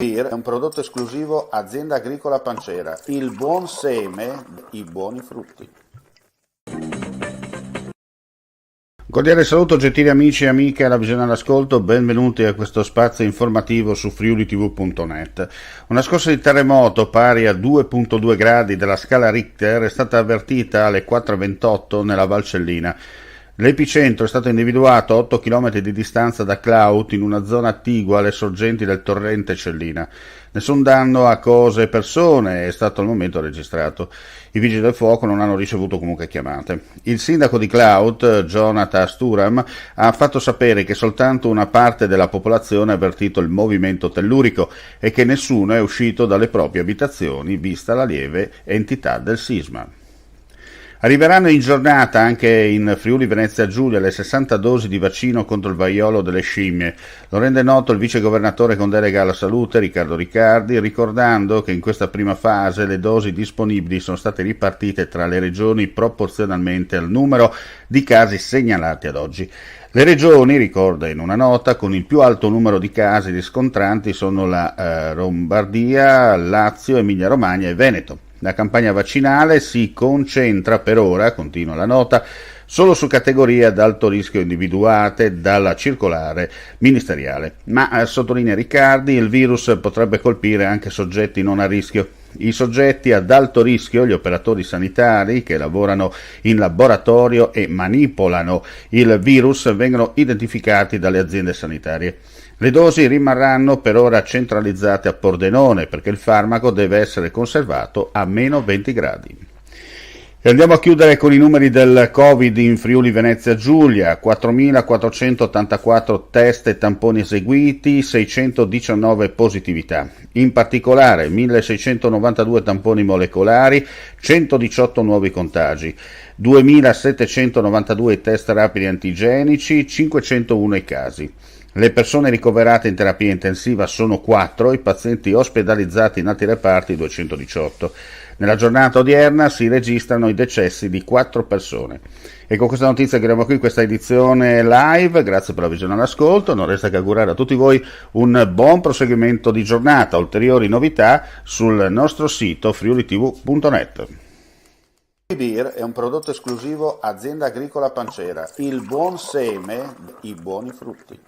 Beer è un prodotto esclusivo Azienda Agricola Pancera, il buon seme, i buoni frutti. Cordiale saluto gentili amici e amiche alla visione all'ascolto, benvenuti a questo spazio informativo su friulitv.net. Una scossa di terremoto pari a 2,2 gradi della scala Richter è stata avvertita alle 4:28 nella Valcellina. L'epicentro è stato individuato a 8 km di distanza da Clout, in una zona attigua alle sorgenti del torrente Cellina. Nessun danno a cose e persone è stato al momento registrato. I vigili del fuoco non hanno ricevuto comunque chiamate. Il sindaco di Clout, Jonathan Sturam, ha fatto sapere che soltanto una parte della popolazione ha avvertito il movimento tellurico e che nessuno è uscito dalle proprie abitazioni, vista la lieve entità del sisma. Arriveranno in giornata anche in Friuli Venezia Giulia le 60 dosi di vaccino contro il vaiolo delle scimmie. Lo rende noto il vicegovernatore con delega alla salute Riccardo Riccardi, ricordando che in questa prima fase le dosi disponibili sono state ripartite tra le regioni proporzionalmente al numero di casi segnalati ad oggi. Le regioni, ricorda in una nota, con il più alto numero di casi riscontranti sono la Lombardia, Lazio, Emilia-Romagna e Veneto. La campagna vaccinale si concentra per ora, continua la nota, solo su categorie ad alto rischio individuate dalla circolare ministeriale. Ma, sottolinea Riccardi, il virus potrebbe colpire anche soggetti non a rischio. I soggetti ad alto rischio, gli operatori sanitari che lavorano in laboratorio e manipolano il virus, vengono identificati dalle aziende sanitarie. Le dosi rimarranno per ora centralizzate a Pordenone perché il farmaco deve essere conservato a meno 20 gradi. E andiamo a chiudere con i numeri del Covid in Friuli Venezia Giulia: 4.484 test e tamponi eseguiti, 619 positività. In particolare 1.692 tamponi molecolari, 118 nuovi contagi, 2.792 test rapidi antigenici, 501 i casi. Le persone ricoverate in terapia intensiva sono 4, i pazienti ospedalizzati in altri reparti 218. Nella giornata odierna si registrano i decessi di 4 persone. E con questa notizia chiudiamo qui questa edizione live. Grazie per la visione all'ascolto. Non resta che augurare a tutti voi un buon proseguimento di giornata. Ulteriori novità sul nostro sito friulitv.net. Beer è un prodotto esclusivo Azienda Agricola Pancera, il buon seme, i buoni frutti.